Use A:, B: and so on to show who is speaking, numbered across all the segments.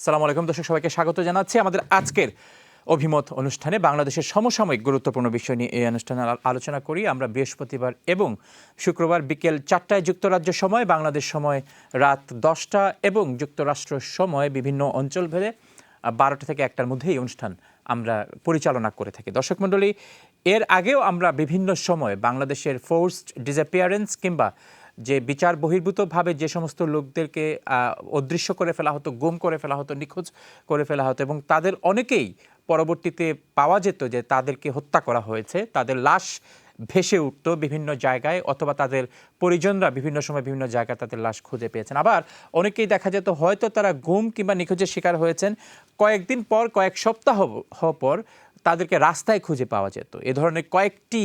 A: সালামু আলাইকুম দর্শক, সবাইকে স্বাগত জানাচ্ছি আমাদের আজকের অভিমত অনুষ্ঠানে। বাংলাদেশের সমসাময়িক গুরুত্বপূর্ণ বিষয় নিয়ে এই অনুষ্ঠানে আলোচনা করি আমরা বৃহস্পতিবার এবং শুক্রবার বিকেল 4টায় যুক্তরাজ্য সময়, বাংলাদেশ সময় রাত 10টা এবং যুক্তরাষ্ট্র সময় বিভিন্ন অঞ্চল ভেদে 12টা থেকে 1টার মধ্যে এই অনুষ্ঠান আমরা পরিচালনা করে থাকি। দর্শক মণ্ডলী, এর আগেও আমরা বিভিন্ন সময় বাংলাদেশের ফোর্সড ডিসঅ্যাপিয়ারেন্স কিংবা যে বিচার বহির্ভূতভাবে যে সমস্ত লোকদেরকে অদৃশ্য করে ফেলা হতো, গুম করে ফেলা হতো, নিখোঁজ করে ফেলা হতো এবং তাদের অনেকেই পরবর্তীতে পাওয়া যেত যে তাদেরকে হত্যা করা হয়েছে, তাদের লাশ ভেসে উঠত বিভিন্ন জায়গায়, অথবা তাদের পরিজনরা বিভিন্ন সময় বিভিন্ন জায়গায় তাদের লাশ খুঁজে পেয়েছেন। আবার অনেকেই দেখা যেত হয়তো তারা গুম কিংবা নিখোঁজের শিকার হয়েছেন, কয়েকদিন পর, কয়েক সপ্তাহ হওয়ার পর তাদেরকে রাস্তায় খুঁজে পাওয়া যেত। এ ধরনের কয়েকটি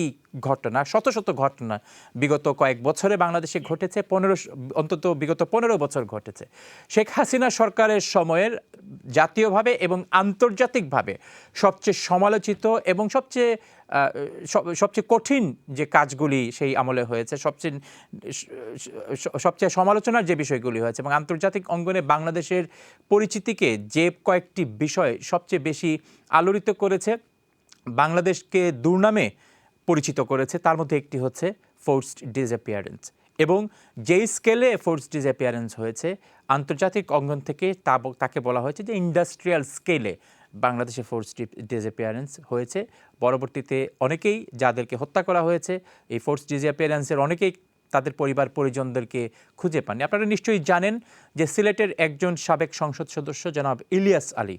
A: ঘটনা, শত শত ঘটনা বিগত কয়েক বছরে বাংলাদেশে ঘটেছে, অন্তত বিগত 15 বছর ঘটেছে। শেখ হাসিনা সরকারের সময়ের জাতীয়ভাবে এবং আন্তর্জাতিকভাবে সবচেয়ে সমালোচিত এবং সবচেয়ে কঠিন যে কাজগুলি সেই আমলে হয়েছে, সবচেয়ে সমালোচনার যে বিষয়গুলি হয়েছে এবং আন্তর্জাতিক অঙ্গনে বাংলাদেশের পরিচিতিকে যে কয়েকটি বিষয় সবচেয়ে বেশি আলোড়িত করেছে, বাংলাদেশকে দুর্নামে পরিচিত করেছে, তার মধ্যে একটি হচ্ছে ফোর্সড ডিসঅ্যাপিয়ারেন্স। এবং যেই স্কেলে ফোর্সড ডিসঅ্যাপিয়ারেন্স হয়েছে আন্তর্জাতিক অঙ্গন থেকে তাকে বলা হয়েছে যে ইন্ডাস্ট্রিয়াল স্কেলে বাংলাদেশে ফোর্সড ডিসঅ্যাপিয়ারেন্স হয়েছে। পরবর্তীতে অনেকেই যাদেরকে হত্যা করা হয়েছে এই ফোর্সড ডিসঅ্যাপিয়ারেন্সের অনেকেই তাদের পরিবার পরিজনদেরকে খুঁজে পাননি। আপনারা নিশ্চয়ই জানেন যে সিলেটের একজন সাবেক সংসদ সদস্য জনাব ইলিয়াস আলী,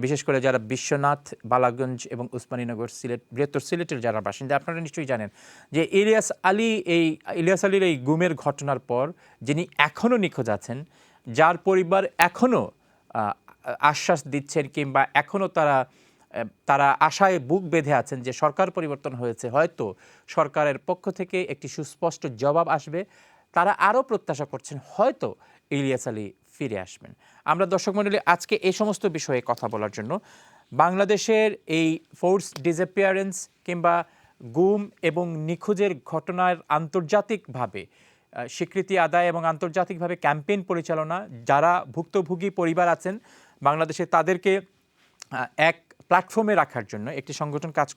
A: বিশেষ করে যারা বিশ্বনাথ, বালাগঞ্জ এবং উসমানীনগর বৃহত্তর সিলেটের যারা বাসিন্দা, আপনারা নিশ্চয়ই জানেন যে ইলিয়াস আলীর এই গুমের ঘটনার পর যিনি এখনও নিখোঁজ আছেন, যার পরিবার এখনও আশ্বাস দিচ্ছেন কিংবা এখনও তারা আশায় বুক বেঁধে আছেন যে সরকার পরিবর্তন হয়েছে, হয়তো সরকারের পক্ষ থেকে একটি সুস্পষ্ট জবাব আসবে, তারা আরও প্রত্যাশা করছেন হয়তো ইলিয়াস আলী ফিরে আসবেন। আমরা দর্শক মণ্ডলী আজকে এই সমস্ত বিষয়ে কথা বলার জন্য বাংলাদেশের এই ফোর্স ডিসঅ্যাপিয়ারেন্স কিংবা গুম এবং নিখোঁজের ঘটনার আন্তর্জাতিকভাবে স্বীকৃতি আদায় এবং আন্তর্জাতিকভাবে ক্যাম্পেইন পরিচালনা, যারা ভুক্তভোগী পরিবার আছেন বাংলাদেশে তাদেরকে এক প্ল্যাটফর্মে রাখার জন্য একটি সংগঠন কাজ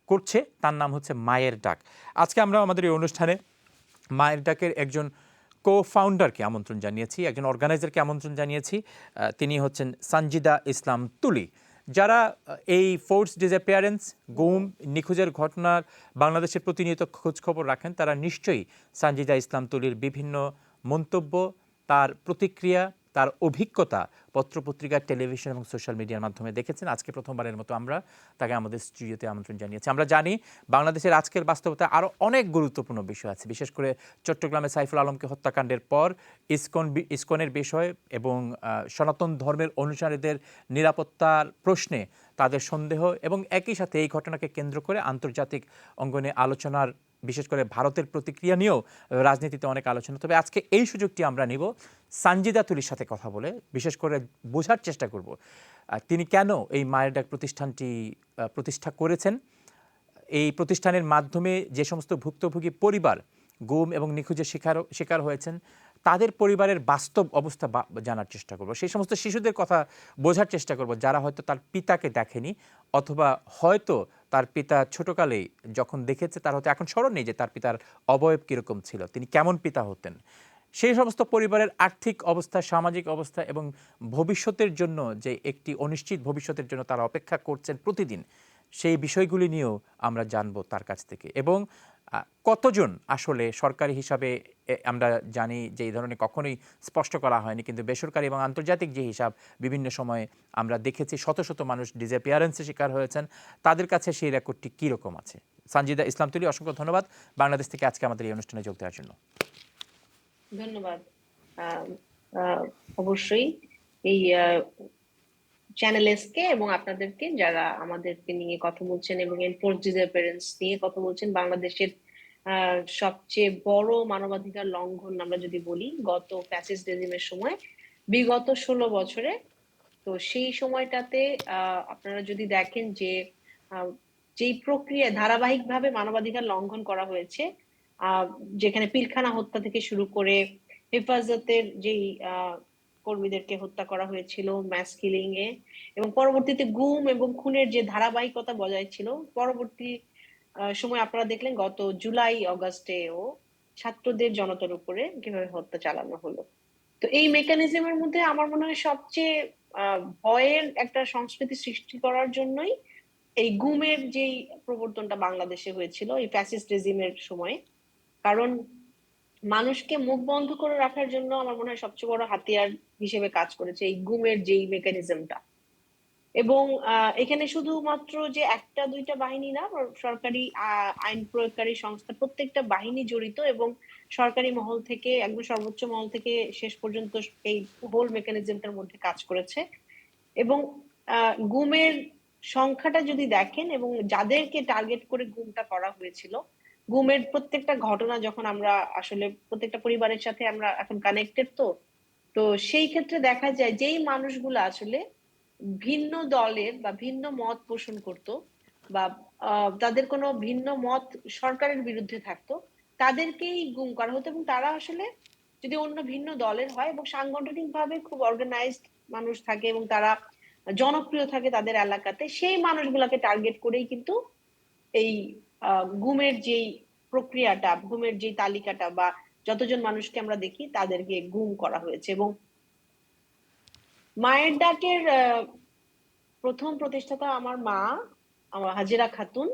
A: করছে, তার নাম হচ্ছে মায়ের ডাক। আজকে আমরা আমাদের এই অনুষ্ঠানে মায়ের ডাকের একজন কো-ফাউন্ডারকে আমন্ত্রণ জানিয়েছি, একজন অর্গানাইজারকে আমন্ত্রণ জানিয়েছি। তিনি হচ্ছেন সানজিদা ইসলাম তুলি, যারা এই ফোর্স ডিসঅ্যাপিয়ারেন্স, গুম, নিখোঁজের ঘটনার বাংলাদেশের প্রতিনিয়ত খোঁজখবর রাখেন। তারা নিশ্চয়ই সানজিদা ইসলাম তুলির বিভিন্ন মন্তব্য, তার প্রতিক্রিয়া, তার অভিজ্ঞতা পত্রপত্রিকা, টেলিভিশন এবং সোশ্যাল মিডিয়ার মাধ্যমে দেখেছেন। আজকে প্রথমবারের মতো আমরা তাকে আমাদের স্টুডিওতে আমন্ত্রণ জানিয়েছি। আমরা জানি বাংলাদেশের আজকের বাস্তবতায় আরও অনেক গুরুত্বপূর্ণ বিষয় আছে, বিশেষ করে চট্টগ্রামে সাইফুল আলমকে হত্যাকাণ্ডের পর ইসকনের বিষয় এবং সনাতন ধর্মের অনুসারীদের নিরাপত্তার প্রশ্নে তাদের সন্দেহ, এবং একই সাথে এই ঘটনাকে কেন্দ্র করে আন্তর্জাতিক অঙ্গনে আলোচনার, বিশেষ করে ভারতের প্রতিক্রিয়া নিয়েও রাজনীতিতে অনেক আলোচনা। তবে আজকে এই সুযোগটি আমরা নিব সানজিদা তুলির সাথে কথা বলে, বিশেষ করে বোঝার চেষ্টা করব তিনি কেন এই মায়ের ডাক প্রতিষ্ঠানটি প্রতিষ্ঠা করেছেন, এই প্রতিষ্ঠানের মাধ্যমে যে সমস্ত ভুক্তভোগী পরিবার গুম এবং নিখোঁজের শিকার হয়েছেন তাদের পরিবারের বাস্তব অবস্থা জানার চেষ্টা করব, সেই সমস্ত শিশুদের কথা বোঝার চেষ্টা করব যারা হয়তো তার পিতাকে দেখেনি, অথবা হয়তো তার পিতা ছোটকালেই যখন দেখেছে তার হয়তো এখন স্মরণ নেই যে তার পিতার অবয়ব কীরকম ছিল, তিনি কেমন পিতা হতেন। সেই সমস্ত পরিবারের আর্থিক অবস্থা, সামাজিক অবস্থা এবং ভবিষ্যতের জন্য যে একটি অনিশ্চিত ভবিষ্যতের জন্য তারা অপেক্ষা করছেন প্রতিদিন, সেই বিষয়গুলি নিয়েও আমরা জানবো তার কাছ থেকে। এবং কতজন আসলে সরকারি হিসাবে, আমরা জানি যে এই ধরনের কখনোই স্পষ্ট করা হয়নি, কিন্তু বেসরকারি এবং আন্তর্জাতিক যে হিসাব বিভিন্ন সময়ে আমরা দেখেছি, শত শত মানুষ ডিসঅ্যাপিয়ারেন্সের শিকার হয়েছেন, তাদের কাছে সেই রেকর্ডটি কীরকম আছে। সানজিদা ইসলাম তুলি, অসংখ্য ধন্যবাদ বাংলাদেশ থেকে আজকে আমাদের এই অনুষ্ঠানে যোগ দেওয়ার জন্য।
B: ধন্যবাদ। অবশ্যই এই চ্যানেল এসকে এবং আপনাদেরকে, যারা আমাদেরকে নিয়ে কথা বলছেন এবং এনফোর্সড ডিসঅ্যাপিয়ারেন্স নিয়ে কথা বলছেন, বাংলাদেশের সবচেয়ে বড় মানবাধিকার লঙ্ঘন আমরা যদি বলি গত ফ্যাসিস্ট রেজিমের সময়, বিগত 16 বছরে। তো সেই সময়টাতে আপনারা যদি দেখেন যে যেই প্রক্রিয়া ধারাবাহিকভাবে মানবাধিকার লঙ্ঘন করা হয়েছে, যেখানে পিলখানা হত্যা থেকে শুরু করে হেফাজতের যেই কর্মীদেরকে হত্যা করা হয়েছিল ম্যাস কিলিং এ, এবং পরবর্তীতে গুম এবং খুনের যে ধারাবাহিকতা বজায় ছিল, পরবর্তী সময় আপনারা দেখলেন গত জুলাই অগাস্টেও ছাত্রদের জনতার উপরে কিভাবে হত্যা চালানো হলো। তো এই মেকানিজমের মধ্যে আমার মনে হয় সবচেয়ে ভয়ের একটা সংস্কৃতি সৃষ্টি করার জন্যই এই গুমের যেই প্রবর্তনটা বাংলাদেশে হয়েছিল এই ফ্যাসিস্ট রেজিমের সময়। কারণ মানুষকে মুখ বন্ধ করে রাখার জন্য আমার মনে হয় সবচেয়ে বড় হাতিয়ার হিসেবে কাজ করেছে এই গুমের যেই মেকানিজমটা। এবং এখানে শুধুমাত্র যে একটা দুইটা বাহিনী না, সরকারি আইন প্রয়োগকারী সংস্থা প্রত্যেকটা বাহিনী জড়িত, এবং সরকারি মহল থেকে একদম সর্বোচ্চ মহল থেকে শেষ পর্যন্ত এই হোল মেকানিজমটার মধ্যে কাজ করেছে। এবং গুমের সংখ্যাটা যদি দেখেন এবং যাদেরকে টার্গেট করে গুমটা করা হয়েছিল, গুমের প্রত্যেকটা ঘটনা যখন আমরা আসলে প্রত্যেকটা পরিবারের সাথে আমরা এখন কানেক্টেড, তো তো সেই ক্ষেত্রে দেখা যায় যেই মানুষগুলো আসলে ভিন্ন দলের বা ভিন্ন মত পোষণ করত, বা তাদের কোনো ভিন্ন মত সরকারের বিরুদ্ধে থাকতো, তাদেরকেই গুম করা হতো। এবং তারা আসলে যদি অন্য ভিন্ন দলের হয় এবং সাংগঠনিক ভাবে খুব অর্গানাইজড মানুষ থাকে এবং তারা জনপ্রিয় থাকে তাদের এলাকাতে, সেই মানুষগুলাকে টার্গেট করেই কিন্তু এই গুমের যেই প্রক্রিয়াটা, গুমের যেই তালিকাটা বা যতজন মানুষকে আমরা দেখি তাদেরকে গুম করা হয়েছে। এবং মায়ের ডাকের প্রথম প্রতিষ্ঠাতা আমার মা, আমার হাজেরা খাতুন।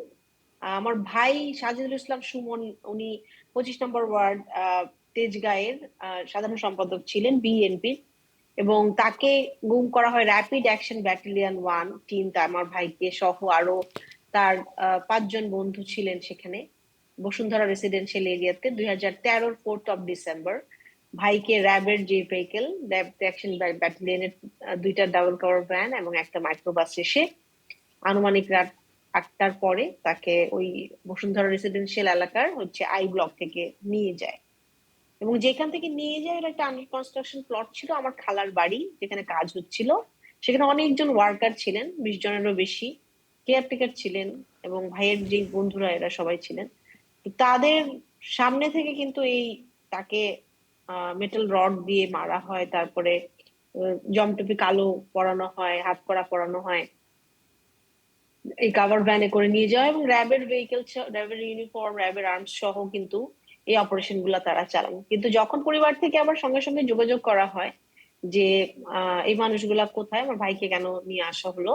B: আমার ভাই সাজিদুল ইসলাম সুমন, উনি 25 নম্বর ওয়ার্ড তেজগাঁয়ের সাধারণ সম্পাদক ছিলেন বিএনপির, এবং তাকে গুম করা হয় র্যাপিড অ্যাকশন ব্যাটালিয়ন 1 টিম, আমার ভাইকে সহ আরো তার 5 জন বন্ধু ছিলেন সেখানে বসুন্ধরা রেসিডেন্সিয়াল এরিয়াতে 2013 4 ভাইকে র্যাবের যে ভেহিকেল, র্যাব অ্যাকশন ব্যাটালিয়নের 2টা ডাবল কাভার ভ্যান এবং একটা মাইক্রোবাস এসে আনুমানিক রাত 8টার পরে তাকে ওই বসুন্ধরা রেসিডেন্সিয়াল এলাকার হচ্ছে আই ব্লক থেকে নিয়ে যায়। এবং যেখান থেকে নিয়ে যায় এটা একটা আন্ডার কনস্ট্রাকশন প্লট ছিল, আমার খালার বাড়ি যেখানে কাজ হচ্ছিল। সেখানে অনেকজন ওয়ার্কার ছিলেন, 20 জনেরও বেশি, কেয়ারটেকার ছিলেন এবং ভাইয়ের যে বন্ধুরা এরা সবাই ছিলেন। তাদের সামনে থেকে কিন্তু এই তাকে মেটাল রড দিয়ে মারা হয়, তারপরে জমটুপি কালো পরানো হয়, হাত কড়া পরানো হয়, এই কাভার ভ্যানে করে নিয়ে যাওয়া, এবং র্যাবের ভেহিকেল, র্যাবের ইউনিফর্ম, র্যাবের আর্মস সহ কিন্তু এই অপারেশন গুলা তারা চালান। কিন্তু যখন পরিবার থেকে আবার সঙ্গে সঙ্গে যোগাযোগ করা হয় যে এই মানুষগুলা কোথায়, আমার ভাইকে কেন নিয়ে আসা হলো,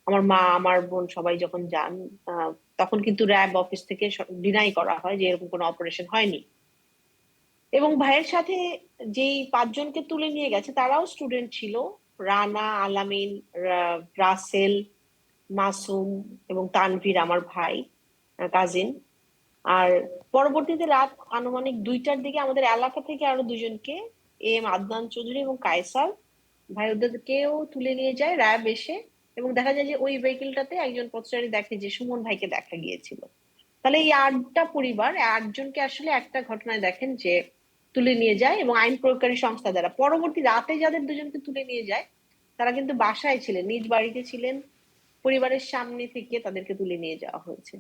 B: আমার মা আমার বোন সবাই যখন যান, তখন কিন্তু র্যাব অফিস থেকে ডিনাই করা হয় যে এরকম কোনো অপারেশন হয়নি। এবং ভাইয়ের সাথে যেই 5 জনকে তুলে নিয়ে গেছে তারাও স্টুডেন্ট ছিল, রানা, আলামিন, রাসেল, মাসুম এবং তানভীর আমার ভাই, কাজিন। আর পরবর্তীতে রাত আনুমানিক 2টার দিকে আমাদের এলাকা থেকে আরো 2জনকে, এম আদনান চৌধুরী এবং কায়সার ভাই, ওদেরকেও তুলে নিয়ে যায় র্যাব এসে। এবং দেখা যায় যে ওই ভেহিকেলটাতে একজন পথচারী দেখে যে সুমন ভাইকে দেখা গিয়েছিল। তাহলে এই 8টা পরিবার 8জনকে আসলে একটা ঘটনায় দেখেন যে তুলে নিয়ে যায়, এবং আইন প্রয়োগকারী সংস্থা দ্বারা পরবর্তী রাতে যাদের 2জনকে তুলে নিয়ে যায় তারা কিন্তু বাসায় ছিলেন, নিজ বাড়িতে ছিলেন, পরিবারের সামনে থেকে তাদেরকে তুলে নিয়ে যাওয়া হয়েছে।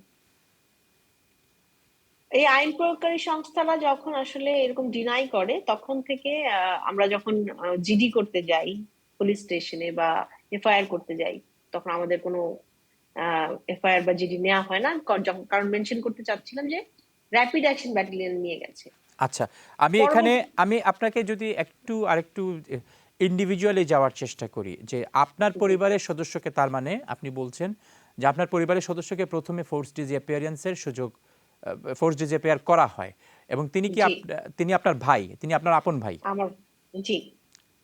B: এই আইন প্রয়োগকারী সংস্থারা যখন আসলে এরকম ডিনাই করে তখন থেকে আমরা যখন জিডি করতে যাই পুলিশ স্টেশনে বা এফআইআর করতে যাই, তখন আমাদের কোনো এফআইআর বা জিডি নেওয়া হয় না, কারণ মেনশন করতে চাচ্ছিলাম যে র্যাপিড অ্যাকশন ব্যাটালিয়ন নিয়ে গেছে।
A: আচ্ছা, আমি আপনাকে যদি আরেকটু ইন্ডিভিজুয়ালি যাওয়ার চেষ্টা করি, যে আপনার পরিবারের সদস্যকে, তার মানে আপনি বলছেন যে আপনার পরিবারের সদস্যকে প্রথমে ফোর্স ডিসঅ্যাপিয়ারেন্সের সুযোগ, ফোর্স ডিসঅ্যাপিয়ার করা হয়, এবং
B: জি,
A: তিনি আপনার ভাই, তিনি আপনার আপন ভাই,
B: আমার, জি।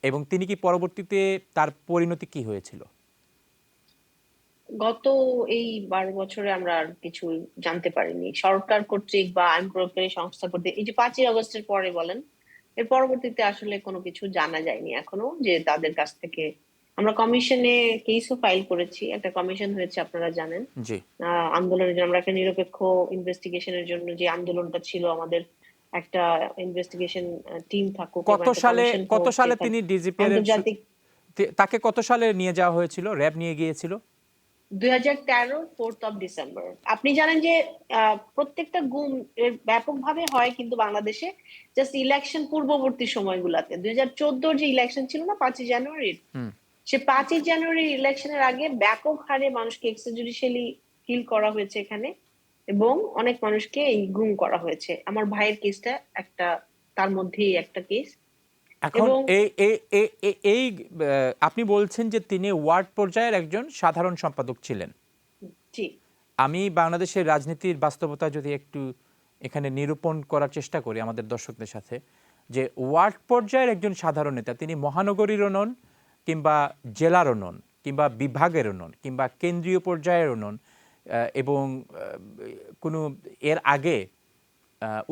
A: এবং তিনি কি পরবর্তীতে, তার পরিণতি কি হয়েছিল?
B: গত এই 12 বছরে আমরা আর কিছু জানতে পারিনি সরকার কর্তৃক বা আইন প্রয়োগকারী সংস্থা কর্তৃক, এই যে 5ই আগস্টের পরে বলেন, এর পরবর্তীতে আসলে কোনো কিছু জানা যায়নি এখনো যে তাদের কাছ থেকে। আমরা কমিশনে কেসও ফাইল করেছি, একটা কমিশন হয়েছে আপনারা জানেন,
A: জি।
B: আন্দোলনের জন্য আমরা একটা নিরপেক্ষ ইনভেস্টিগেশনের জন্য যে আন্দোলনটা ছিল আমাদের, একটা ইনভেস্টিগেশন টিম থাকুক এবং একটা কমিশন হোক,
A: কত
B: যে
A: সালে তিনি ডিজিপিআর,
B: আন্তর্জাতিক।
A: তাকে কত সালে নিয়ে যাওয়া হয়েছিল, র্যাব নিয়ে গিয়েছিল?
B: 2013 4 ডিসেম্বর। আপনি জানেন যে প্রত্যেকটা গুম এর ব্যাপকভাবে হয় কিন্তু বাংলাদেশে জাস্ট ইলেকশন পূর্ববর্তী সময়গুলোতে। 2014 যে ইলেকশন ছিল না 5ই জানুয়ারির,
A: হুম।
B: সে 5ই জানুয়ারির ইলেকশনের আগে ব্যাপক হারে মানুষকে এক্সট্রাজুডিশিয়ালি কিল করা হয়েছে এখানে, এবং অনেক মানুষকে এই গুম করা হয়েছে। আমার ভাইয়ের কেসটা একটা তার মধ্যেই একটা কেস।
A: এখন
B: এবং
A: আপনি বলছেন যে তিনি ওয়ার্ড পর্যায়ের একজন সাধারণ সম্পাদক ছিলেন।
B: জি,
A: আমি বাংলাদেশের রাজনীতির বাস্তবতা যদি একটু এখানে নিরূপণ করার চেষ্টা করি আমাদের দর্শকদের সাথে, যে ওয়ার্ড পর্যায়ের একজন সাধারণ নেতা, তিনি মহানগরীরও নন, কিংবা জেলারও নন, কিংবা বিভাগেরও নন, কিংবা কেন্দ্রীয় পর্যায়েরও নন, এবং কোনো এর আগে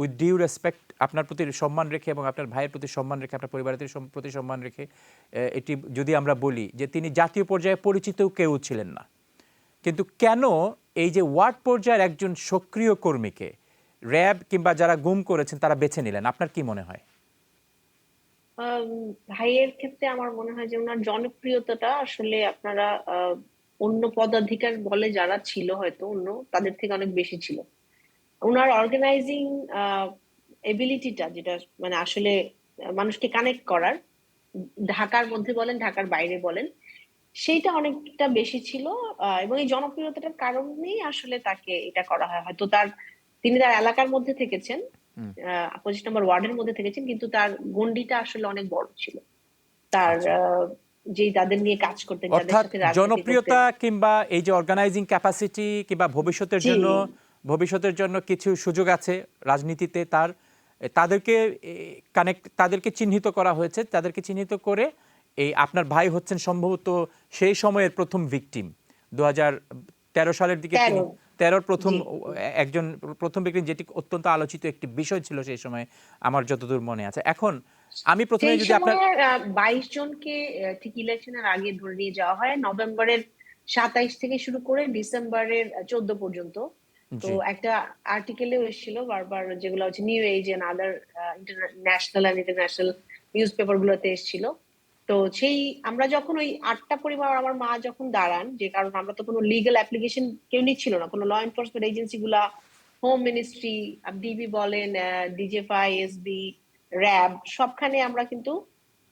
A: উইথ ডিউ রেসপেক্ট, আপনার প্রতি সম্মান রেখে এবং আপনার ভাইয়ের প্রতি সম্মান রেখে, আপনার পরিবারের প্রতি সম্মান রেখে, এটি যদি আমরা বলি যে তিনি জাতীয় পর্যায়ে পরিচিত কেউ ছিলেন না, কিন্তু কেন এই যে ওয়ার্ড পর্যায়ের একজন সক্রিয় কর্মীকে র্যাব কিংবা যারা গুম করেছেন তারা বেছে নিলেন, আপনার কি মনে হয়?
B: ভাইয়ের ক্ষেত্রে আমার মনে হয় যে ওনার জনপ্রিয়তাটা আসলে আপনারা অন্য পদাধিকার বলে যারা ছিল হয়তো অন্য তাদের থেকে অনেক বেশি ছিল। ওনার অর্গানাইজিং এবিলিটিটা, যেটা মানে আসলে মানুষকে কানেক্ট করার, ঢাকার মধ্যে বলেন ঢাকার বাইরে বলেন, সেইটা অনেকটা বেশি ছিল। এবং এই জনপ্রিয়তাটার কারণেই আসলে তাকে এটা করা হয়। হয়তো তিনি তার এলাকার মধ্যে থেকেছেন,
A: হুম।
B: 25 নম্বর ওয়ার্ডের মধ্যে থেকেছেন, কিন্তু তার গন্ডিটা আসলে অনেক বড় ছিল। তার
A: আচ্ছা,
B: যেই তাদের নিয়ে কাজ করতেন, যাদের
A: অর্থাৎ
B: সাথে রাজনীতি করতেন।
A: জনপ্রিয়তা কিংবা এই যে অর্গানাইজিং ক্যাপাসিটি কিংবা
B: জি,
A: ভবিষ্যতের জন্য কিছু সুযোগ আছে রাজনীতিতে, তাদেরকে তাদেরকে চিহ্নিত করা হয়েছে, তাদেরকে চিহ্নিত করে এই আপনার ভাই হচ্ছেন সম্ভবত সেই সময়ের প্রথম ভিকটিম। 2013 সালের দিকে তিনি
B: 13।
A: 13 প্রথম
B: জি,
A: একজন প্রথম ব্যক্তি, যেটি অত্যন্ত আলোচিত একটি বিষয় ছিল সেই সময়, আমার যতদূর মনে আছে। এখন আমি প্রথমে
B: সেই
A: যদি আপনার,
B: সময় 22 জনকে ঠিক ইলেকশনের আগে ধরে নিয়ে যাওয়া হয়, নভেম্বরের 27 থেকে শুরু করে ডিসেম্বরের 14 পর্যন্ত। তো
A: জি,
B: একটা আর্টিকেলেও এসেছিল বারবার, যেগুলো হচ্ছে New Age and other national and international newspaper গুলোতে এসেছিল। তো সেই আমরা যখন ওই 8টা পরিবার, আমার মা যখন দাঁড়ান, যে কারণ আমরা তো কোনো লিগ্যাল অ্যাপ্লিকেশন কেউ নিচ্ছিল না, কোনো ল এনফোর্সমেন্ট এজেন্সি গুলা, হোম মিনিস্ট্রি, ডিবি বলেন, ডিজিএফআই, এসবি, র্যাব, সবখানে আমরা কিন্তু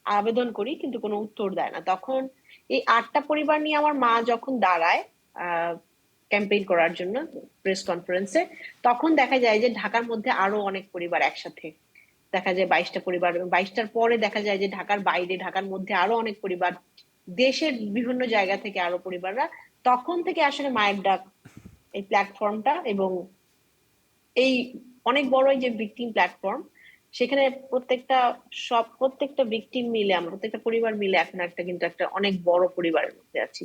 B: আবেদন করি, কিন্তু কোনো উত্তর দেয় না। তখন এই 8টা পরিবার নিয়ে আমার মা যখন দাঁড়ায় ক্যাম্পেইন করার জন্য প্রেস কনফারেন্সে, তখন দেখা যায় যে ঢাকার মধ্যে আরো অনেক পরিবার একসাথে, দেখা যায় 22টা পরিবার, এবং 22টার পরে দেখা যায় যে ঢাকার বাইরে, ঢাকার মধ্যে আরো অনেক পরিবার, দেশের বিভিন্ন জায়গা থেকে আরো পরিবাররা। তখন থেকে আসলে মায়ের ডাক, এই প্ল্যাটফর্মটা, এবং এই অনেক বড় এই যে ভিকটিম প্ল্যাটফর্ম, সেখানে প্রত্যেকটা ভিকটিম মিলে, আমরা প্রত্যেকটা পরিবার মিলে এখন একটা কিন্তু একটা অনেক বড় পরিবারের মধ্যে আছি,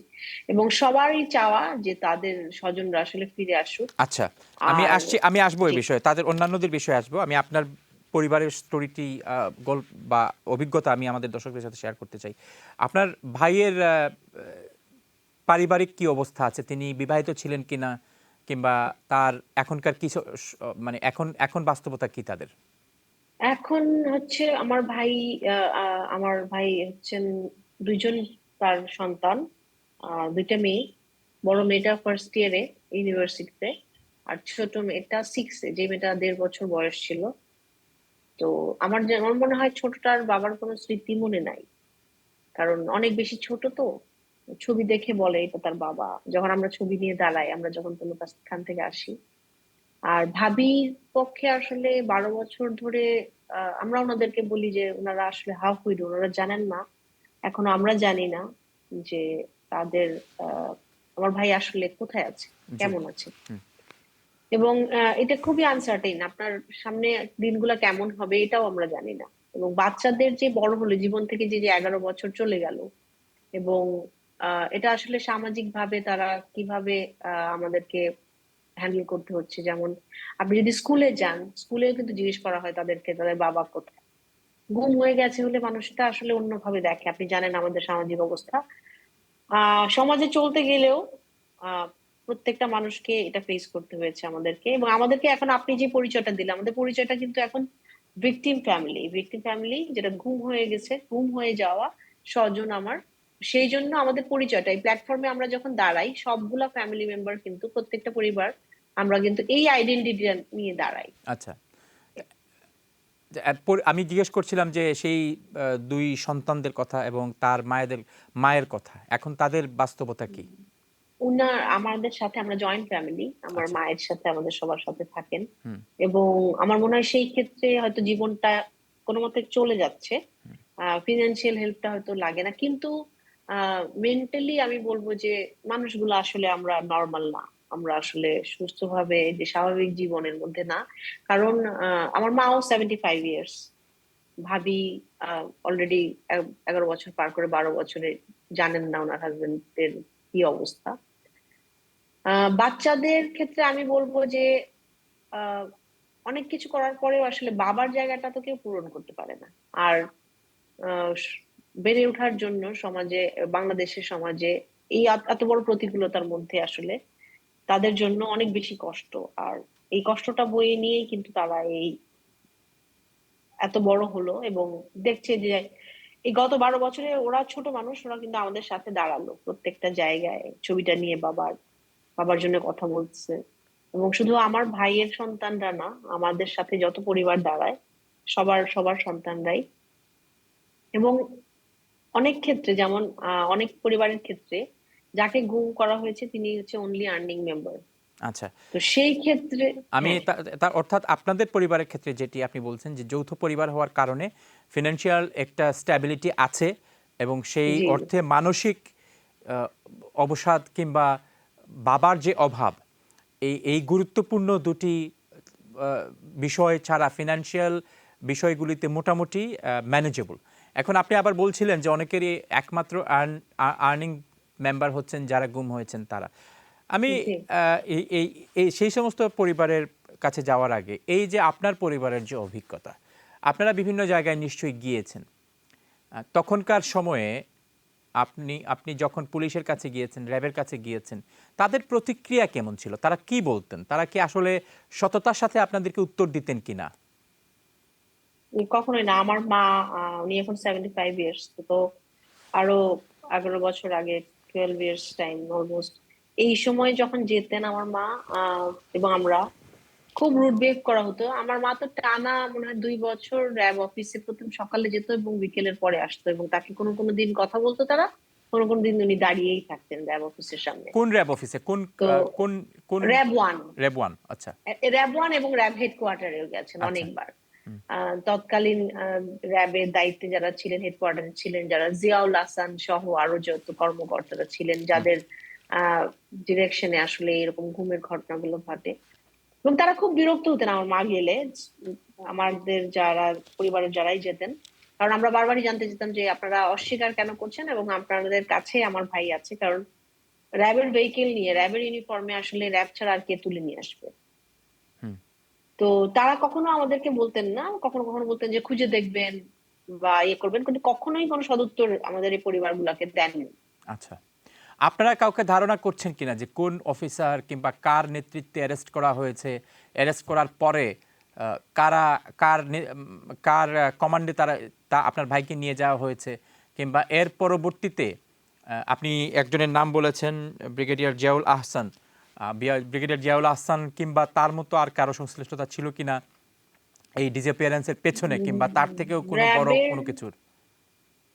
B: এবং সবারই চাওয়া যে তাদের স্বজনরা আসলে ফিরে আসুক।
A: আচ্ছা,
B: আর
A: আমি আসবো এই
B: জি,
A: বিষয়ে, তাদের অন্যান্যদের বিষয়ে আসবো। আমি আপনার পরিবারের স্টোরিটি, গল্প বা অভিজ্ঞতা আমি আমাদের দর্শকদের সাথে শেয়ার করতে চাই। আপনার ভাইয়ের পারিবারিক কি অবস্থা আছে? তিনি বিবাহিত ছিলেন কিনা, কিংবা তার এখনকার কি মানে এখন বাস্তবতা কি তাদের?
B: এখন হচ্ছে আমার ভাই হচ্ছেন দুইজন, তার সন্তান, দুইটা মেয়ে। বড় মেয়েটা ফার্স্ট ইয়ারে ইউনিভার্সিটিতে, আর ছোট মেয়েটা 6-এ, যে মেয়েটা 1.5 বছর বয়স ছিল। তো আমার মনে হয় ছোটটার বাবার কোনো স্মৃতি মনে নাই, কারণ অনেক বেশি ছোট তো। ছবি দেখে বলে এটা তার বাবা, যখন আমরা ছবি নিয়ে দাঁড়াই, আমরা যখন কোনো স্থান থেকে আসি। আর ভাবির পক্ষে আসলে 12 বছর ধরে আমরা ওনাদেরকে বলি যে ওনারা আসলে হাফ উইডো, ওনারা জানেন না, এখনো আমরা জানি না যে তাদের আমার ভাই আসলে কোথায় আছে,
A: জি।
B: কেমন আছে।
A: হুম।
B: এবং এটা খুবই আনসার্টেইন, আপনার সামনে দিনগুলো কেমন হবে এটাও আমরা জানি না। এবং বাচ্চাদের যে বড় হলো, জীবন থেকে যে যে 11 বছর চলে গেল, এবং এটা আসলে সামাজিক ভাবে তারা কিভাবে আমাদেরকে হ্যান্ডেল করতে হচ্ছে। যেমন আপনি যদি স্কুলে যান, স্কুলেও কিন্তু জিজ্ঞেস করা হয় তাদেরকে তাদের বাবা কোথায়। গুম হয়ে গেছে হলে মানুষটা আসলে অন্যভাবে দেখে, আপনি জানেন আমাদের সামাজিক অবস্থা। সমাজে চলতে গেলেও আহ প্রত্যেকটা মানুষকে এটা ফেস করতে হয়েছে আমাদেরকে, এবং আমাদেরকে এখন আপনি যে পরিচয়টা দিলেন, আমাদের পরিচয়টা কিন্তু এখন ভিকটিম ফ্যামিলি, যেটা গুম হয়ে গেছে, গুম হয়ে যাওয়া স্বজন আমার, সেই জন্য আমাদের পরিচয়টা এই প্ল্যাটফর্মে আমরা যখন দাঁড়াই, সবগুলা ফ্যামিলি মেম্বার কিন্তু, প্রত্যেকটা পরিবার আমরা কিন্তু এই আইডেন্টিটি নিয়ে দাঁড়াই।
A: আচ্ছা, আমি জিজ্ঞেস করছিলাম যে সেই দুই সন্তানদের কথা এবং তার মায়ের কথা, এখন তাদের বাস্তবতা কি?
B: আমাদের সাথে আমরা জয়েন্ট ফ্যামিলি, আমার
A: আচ্ছা।
B: মায়ের সাথে আমাদের সবার সাথে থাকেন।
A: হুম।
B: এবং আমার মনে হয় সেই ক্ষেত্রে হয়তো জীবনটা কোনো মতে চলে যাচ্ছে, ফিনান্সিয়াল হেল্পটা হয়তো লাগে না, কিন্তু মেন্টালি আমি বলবো যে মানুষগুলো আসলে আমরা নর্মাল না, আমরা আসলে সুস্থভাবে যে স্বাভাবিক জীবনের মধ্যে না। কারণ আমার মাও 75 ইয়ার্স, ভাবি অলরেডি 11 বছর পার করে 12 বছরে, জানেন না ওনার হাজবেন্ডের কি অবস্থা। বাচ্চাদের ক্ষেত্রে আমি বলবো যে আহ, অনেক কিছু করার পরেও আসলে বাবার জায়গাটা তো কেউ পূরণ করতে পারে না। আর আহ, স- বেড়ে ওঠার জন্য সমাজে, বাংলাদেশের সমাজে এই এত বড় প্রতিকূলতার মধ্যে আসলে তাদের জন্য অনেক বেশি কষ্ট। আর এই কষ্টটা বয়ে নিয়েই কিন্তু তারা এই এত বড় হলো, এবং দেখছে যে এই গত 12 বছরে ওরা ছোট মানুষ, ওরা কিন্তু আমাদের সাথে দাঁড়ালো প্রত্যেকটা জায়গায়, ছবিটা নিয়ে বাবার বাবার জন্য কথা বলছে। এবং শুধু আমার ভাইয়ের সন্তানরা না, আমাদের সাথে যত পরিবার দাঁড়ায় সবার সবার সন্তানরাই। এবং অনেক ক্ষেত্রে, যেমন অনেক পরিবারের ক্ষেত্রে যাকে গুম করা হয়েছে তিনি হচ্ছে অনলি আর্নিং মেম্বার।
A: আচ্ছা,
B: তো সেই ক্ষেত্রে
A: আমি
B: হ্যাঁ।
A: তার অর্থাৎ আপনাদের পরিবারের ক্ষেত্রে যেটি আপনি বলছেন যে যৌথ পরিবার হওয়ার কারণে ফিনান্সিয়াল একটা স্ট্যাবিলিটি আছে এবং সেই
B: জি।
A: অর্থে মানসিক আহ, অবসাদ কিংবা বাবার যে অভাব, এই গুরুত্বপূর্ণ দুটি বিষয় ছাড়া ফিনান্সিয়াল বিষয়গুলিতে মোটামুটি ম্যানেজেবল। এখন আপনি আবার বলছিলেন যে অনেকেরই একমাত্র আর্নিং মেম্বার হচ্ছেন যারা গুম হয়েছেন তারা। আমি
B: জি।
A: এই এই এই সেই সমস্ত পরিবারের কাছে যাওয়ার আগে এই যে আপনার পরিবারের যে অভিজ্ঞতা, আপনারা বিভিন্ন জায়গায় নিশ্চয়ই গিয়েছেন, তখনকার সময়ে আপনি আপনি যখন পুলিশের কাছে গিয়েছেন, র্যাবের কাছে গিয়েছেন, তাদের প্রতিক্রিয়া কেমন ছিল? তারা কি বলতেন? তারা কি আসলে সততার সাথে আপনাদেরকে উত্তর দিতেন কিনা?
B: কখনোই না। আমার মা, উনি এখন 75 ইয়ার্স, তো আরো 11 বছর আগে, 12 ইয়ার্স টাইম অলমোস্ট, এই সময় যখন যেতেন আমার মা, এবং আমরা খুব রুড বিহেভ করা হতো। আমার মা তো টানা মনে হয় 2 বছর র্যাব অফিসে প্রথম সকালে যেত এবং বিকেলের পরে আসতো, এবং তাকে কোনো কোনো দিন কথা বলতো তারা, কোনো কোনো দিন উনি দাঁড়িয়েই থাকতেন র্যাব অফিসের সামনে।
A: কোন র্যাব অফিসে? কোন
B: তো
A: কোন কোন
B: র্যাব 1,
A: র্যাব 1? আচ্ছা,
B: র্যাব 1 এবং র্যাব হেডকোয়ার্টারেও গেছেন
A: আচ্ছা।
B: অনেকবার।
A: হুম,
B: তৎকালীন র্যাবের দায়িত্বে যারা ছিলেন, হেডকোয়ার্টারে ছিলেন যারা, জিয়াউল হাসান সহ আরো যত কর্মকর্তারা ছিলেন
A: হুম।
B: যাদের ডিরেকশনে আসলে এরকম ঘুমের ঘটনাগুলো ঘটে, এবং তারা খুব বিরক্ত হতেন আমার মা গেলে। আমাদের যারা পরিবারের যারাই যেতেন, কারণ আমরা বারবারই জানতে চেতাম যে আপনারা অস্বীকার কেন করছেন, এবং আপনাদের কাছে আমার ভাই আছে। কারণ র্যাবের ভেহিকেল নিয়ে, র্যাবের ইউনিফর্মে আসলে র্যাব ছাড়া আর কে তুলে নিয়ে আসবে?
A: হুম।
B: তো তারা কখনো আমাদেরকে বলতেন না, কখনো কখনো বলতেন যে খুঁজে দেখবেন বা ইয়ে করবেন, কিন্তু কখনোই কোনো সদুত্তর আমাদের এই পরিবারগুলোকে দেননি।
A: আচ্ছা, আপনারা কাউকে ধারণা করছেন কিনা যে কোন অফিসার কিংবা কার নেতৃত্বে অ্যারেস্ট করা হয়েছে? অ্যারেস্ট করার পরে কারা কার কমান্ডে তা আপনার ভাইকে নিয়ে যাওয়া হয়েছে? কিংবা এর পরবর্তীতে আপনি একজনের নাম বলেছেন, ব্রিগেডিয়ার জিয়াউল আহসান। ব্রিগেডিয়ার জিয়াউল আহসান কিংবা তার মতো আর কারো সংশ্লিষ্টতা ছিল কিনা এই ডিসঅ্যাপিয়ারেন্সের পেছনে, কিংবা তার থেকেও কোনো বড়
B: র্যাবের
A: কোনো কিছুর?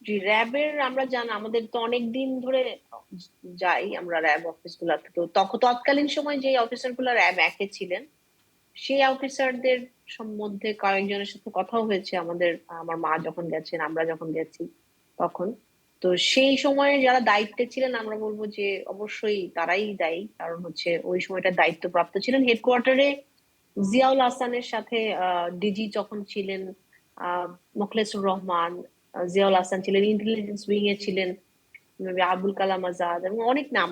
B: জি, র্যাবের আমরা আমাদের তো অনেক দিন ধরে যাই আমরা র্যাব অফিস গুলাতে। তো তখন তৎকালীন সময় যে অফিসার গুলো র্যাব 1-এ ছিলেন, সেই অফিসারদের মধ্যে কয়েকজনের সাথে কথাও হয়েছে আমাদের, আমার মা যখন গেছেন, আমরা যখন গেছি তখন। তো সেই সময়ে যারা দায়িত্বে ছিলেন আমরা বলবো যে অবশ্যই তারাই দায়ী, কারণ হচ্ছে ওই সময়টা দায়িত্বপ্রাপ্ত ছিলেন হেডকোয়ার্টারে। জিয়াউল হাসানের সাথে ডিজি যখন ছিলেন আহ মোখলেসুর রহমান, জিয়াউল হাসান ছিলেন ইন্টেলিজেন্স উইং এ ছিলেন, আবুল কালাম আজাদ, এবং অনেক নাম,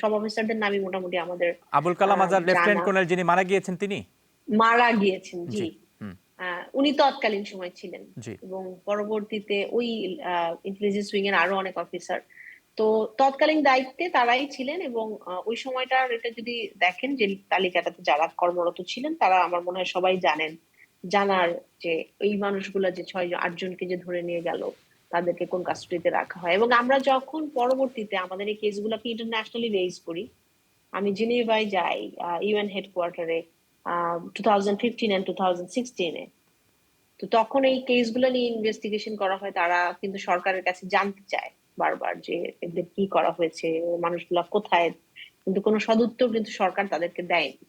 B: সব অফিসারদের নামই মোটামুটি আমাদের
A: আবুল কালাম আজাদ, লেফটেন্যান্ট
B: জানা।
A: কর্নেল যিনি মারা গিয়েছেন তিনি?
B: মারা গিয়েছেন, জি।
A: জি। হুম।
B: উনি তৎকালীন সময় ছিলেন,
A: জি।
B: এবং পরবর্তীতে ওই ইন্টেলিজেন্স উইং এর আরো অনেক অফিসার, তো তৎকালীন দায়িত্বে তারাই ছিলেন। এবং ওই সময়টার এটা যদি দেখেন যে তালিকাটাতে যারা কর্মরত ছিলেন তারা আমার মনে হয় সবাই জানেন, জানার যে এই মানুষগুলা যে 6-8 জনকে যে ধরে নিয়ে গেল, তাদেরকে কোন কাস্টডিতে রাখা হয়। এবং আমরা যখন পরবর্তীতে আমাদের এই কেসগুলোকে ইন্টারন্যাশনালি রেজ করি, আমি জেনেভায় যাই ইউএন হেডকোয়ার্টারে 2015 এন্ড 2016-এ। তো তখন এই কেসগুলো নিয়ে ইনভেস্টিগেশন করা হয়, তারা কিন্তু সরকারের কাছে জানতে চায় বারবার যে এদের কি করা হয়েছে, মানুষগুলা কোথায়, কিন্তু কোনো সদুত্তর কিন্তু সরকার তাদেরকে দেয়নি।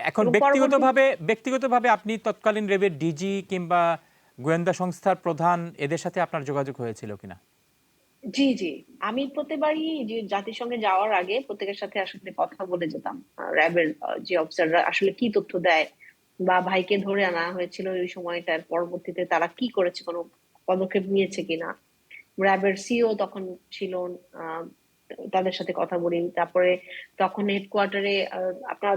A: এখন
B: এবং পরবর্তী
A: ব্যক্তিগতভাবে আপনি তৎকালীন র্যাবের ডিজি কিংবা গোয়েন্দা সংস্থার প্রধান এদের সাথে আপনার যোগাযোগ হয়েছিল কিনা?
B: জি, জি। আমি প্রতিবারই যে জাতিসংঘে যাওয়ার আগে প্রত্যেকের সাথে আসলে কথা বলে যেতাম। র‍্যাবের যে অফিসাররা আসলে কি তথ্য দেয়, বা ভাইকে ধরে আনা হয়েছিল ওই সময়টার পরবর্তীতে তারা কি করেছে, কোনো পদক্ষেপ নিয়েছে কিনা। র‍্যাবের সিইও তখন ছিল, আহ, তাদের সাথে কথা বলি। তারপরে তখন হেডকোয়ার্টারে আপনার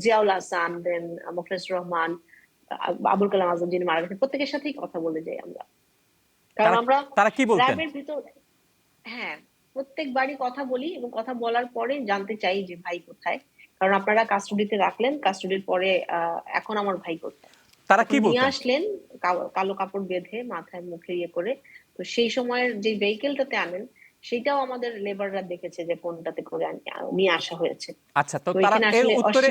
B: জিয়াউল হাসান, দেন মোখলেছুর রহমান, আবুল কালাম আজাদ যিনি মারা গেছেন, প্রত্যেকের সাথেই কথা বলে যাই আমরা। কারণ
A: তারা
B: আমরা
A: তারা কি বলতেন?
B: র‍্যাবের ভিতর, হ্যাঁ, প্রত্যেকবারই কথা বলি এবং কথা বলার পরে জানতে চাই যে ভাই কোথায়। কারণ আপনারা কাস্টডিতে রাখলেন, কাস্টডির পরে এখন আমার ভাই কোথায়।
A: তারা
B: তখন
A: কি
B: নিয়ে
A: বলতেন?
B: আসলেন কালো কাপড় বেঁধে মাথায় মুখে ইয়ে করে। তো সেই সময়ের যে ভেহিকেলটাতে আনেন, সেটাও আমাদের লেবাররা দেখেছে যে কোনটাতে করে নিয়ে আসা হয়েছে।
A: আচ্ছা, তো
B: তো
A: তারা
B: এখানে
A: এর
B: আসলে
A: উত্তরে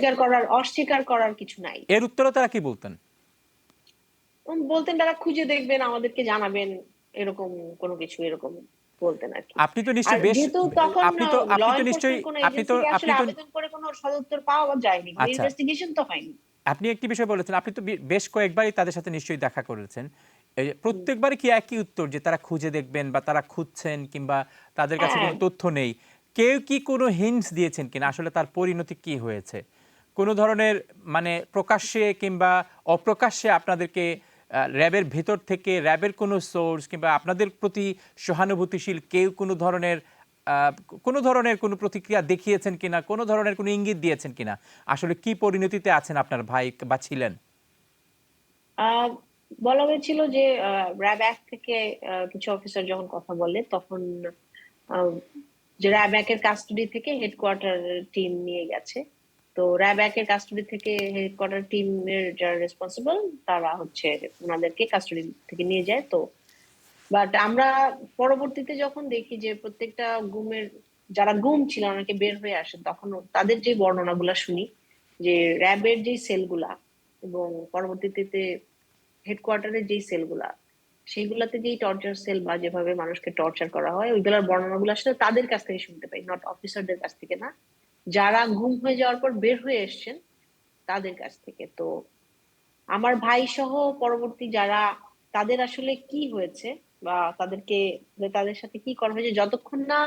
B: অস্বীকার করার কিছু নাই।
A: তারা কি বলতেন?
B: বলতেন তারা খুঁজে দেখবেন, আমাদেরকে জানাবেন, এরকম কোনো কিছু এরকম বলতেন আরকি।
A: আপনি তো
B: আর
A: নিশ্চয়ই বেশ
B: যেহেতু তখন ল
A: আপনি তো নিশ্চয়ই
B: এনফোর্সমেন্ট কোনো
A: আপনি তো
B: এজেন্সিকে
A: আপনি
B: আসলে
A: তো
B: আবেদন করে কোনো সদুত্তর পাওয়া যায়নি, কোনো
A: আচ্ছা,
B: ইনভেস্টিগেশন তো হয়নি।
A: আপনি একটি বিষয় বলেছেন, আপনি তো বেশ কয়েকবারই তাদের সাথে নিশ্চয়ই দেখা করেছেন। এই যে
B: হুম।
A: প্রত্যেকবারই কি একই উত্তর যে তারা খুঁজে দেখবেন বা তারা খুঁজছেন কিংবা তাদের কাছে
B: হ্যাঁ,
A: কোনো তথ্য নেই? কেউ কি কোনো হিন্টস দিয়েছেন কিনা আসলে তার পরিণতি কি হয়েছে? কোনো ধরনের মানে প্রকাশ্যে কিংবা অপ্রকাশ্যে আপনাদেরকে র‍্যাবের ভেতর থেকে র‍্যাবের কোনো সোর্স কিংবা আপনাদের প্রতি সহানুভূতিশীল কেউ আ কোনো ধরনের কোনো প্রতিক্রিয়া দেখিয়েছেন কিনা? কোনো ধরনের কোনো ইঙ্গিত দিয়েছেন কিনা? আসলে কি পরিণতিতে আছেন আপনার ভাই বা ছিলেন?
B: আহ, বলা হয়েছিল যে র্যাব এক থেকে কিছু অফিসার যখন কথা বলে তখন আহ, যে র্যাব একের কাস্টডি থেকে হেডকোয়ার্টার টিম নিয়ে গেছে। তো র্যাব একের কাস্টডি থেকে হেডকোয়ার্টার টিমের যারা রেসপন্সিবল, তারা হচ্ছে ওনাদেরকে কাস্টডি থেকে নিয়ে যায়। তো বাট আমরা পরবর্তীতে যখন দেখি যে প্রত্যেকটা গুমের, যারা গুম ছিল অনেকে বের হয়ে আসে, তখন তাদের যে বর্ণনাগুলা শুনি যে র্যাবের যে সেলগুলা এবং পরবর্তীতে হেডকোয়ার্টারের যেই সেলগুলা, সেইগুলাতে যেই টর্চার সেল বা যেভাবে মানুষকে টর্চার করা হয়, ওইগুলোর বর্ণনাগুলো আসলে তাদের কাছ থেকে শুনতে পাই, নট অফিসারদের কাছ থেকে না, যারা গুম হয়ে যাওয়ার পর বের হয়ে এসছেন তাদের কাছ থেকে। তো আমার ভাই সহ পরবর্তী যারা, তাদের আসলে কি হয়েছে বা তাদের সাথে কি করা হয়েছে, যতক্ষণ না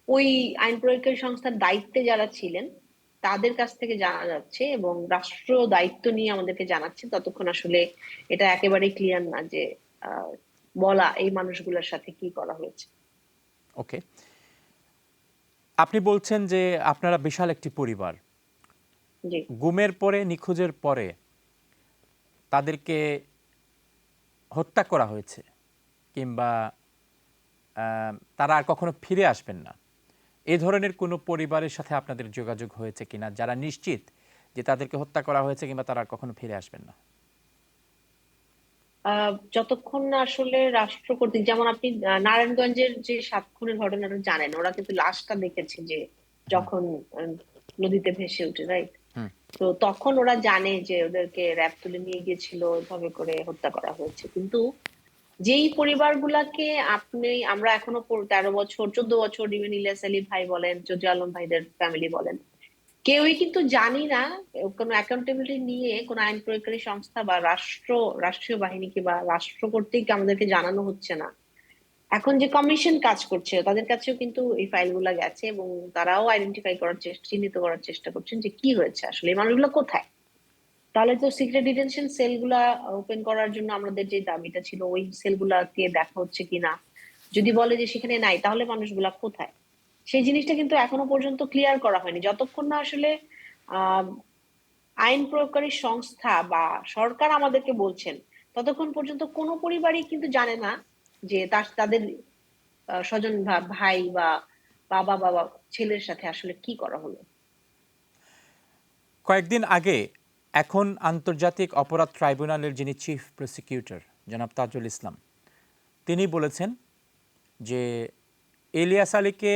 B: ওই আইন প্রয়োগকারী সংস্থার দায়িত্বে যারা ছিলেন তাদের কাছ থেকে জানা যাচ্ছে এবং রাষ্ট্র দায়িত্ব নিয়ে আমাদেরকে জানাচ্ছে, ততক্ষণ আসলে এটা একেবারেই ক্লিয়ার না যে আহ, বলা এই মানুষগুলোর সাথে কি করা হয়েছে।
A: ওকে। আপনি বলছেন যে আপনারা বিশাল একটি পরিবার।
B: জি।
A: গুমের পরে, নিখোঁজের পরে তাদেরকে হত্যা করা হয়েছে কিংবা তারা আর কখনো ফিরে আসবেন না। এ ধরনের কোনো পরিবারের সাথে আপনাদের যোগাযোগ হয়েছে কিনা যারা নিশ্চিত যে তাদেরকে হত্যা করা হয়েছে কিংবা তারা আর কখনো ফিরে আসবেন না?
B: যতক্ষণ না আসলে রাষ্ট্র কর্তৃক, যেমন আপনি নারায়ণগঞ্জের যে 7 খুনের ঘটনাটা জানেন, ওরা কিন্তু লাশটা দেখেছে যে
A: হুম,
B: যখন আহ, নদীতে ভেসে ওঠে, রাইট?
A: হুম।
B: তো তখন ওরা জানে যে ওদেরকে র‍্যাব তুলে নিয়ে গিয়েছিল, এভাবে করে হত্যা করা হয়েছে। কিন্তু যেই পরিবারগুলাকে আমরা এখনো 13 বছর 14 বছর, ইভেন ইলিয়াস আলী ভাই বলেন, চৌধুরী আলম ভাইদের ফ্যামিলি বলেন, কেউই কিন্তু জানি না কোনো অ্যাকাউন্টেবিলিটি নিয়ে কোনো আইন প্রয়োগকারী সংস্থা বা রাষ্ট্রীয় বাহিনীকে বা রাষ্ট্র কর্তৃক আমাদেরকে জানানো হচ্ছে না। এখন যে কমিশন কাজ করছে তাদের কাছেও কিন্তু এই ফাইলগুলো গেছে এবং তারাও আইডেন্টিফাই করার চেষ্টা, চিহ্নিত করার চেষ্টা করছেন যে কি হয়েছে আসলে, এই মানুষগুলো কোথায়। তাহলে তো সিক্রেট ডিটেনশন সেলগুলা ওপেন করার জন্য আমাদের যে দাবিটা ছিল, ওই সেলগুলাকে দেখা হচ্ছে কিনা। যদি বলে যে সেখানে নাই, তাহলে মানুষগুলা কোথায়, সেই জিনিসটা কিন্তু এখনো পর্যন্ত ক্লিয়ার করা হয়নি। যতক্ষণ না আসলে আহ আইন প্রয়োগকারী সংস্থা বা সরকার আমাদেরকে বলছেন, ততক্ষণ পর্যন্ত কোনো পরিবারই কিন্তু জানে না যে তাদের স্বজন ভাই বা বাবা বাবা ছেলের সাথে আসলে কি করা হলো।
A: কয়েকদিন আগে এখন আন্তর্জাতিক অপরাধ ট্রাইব্যুনালের যিনি চিফ প্রসিকিউটর জনাব তাজুল ইসলাম, তিনি বলেছেন যে ইলিয়াস আলীকে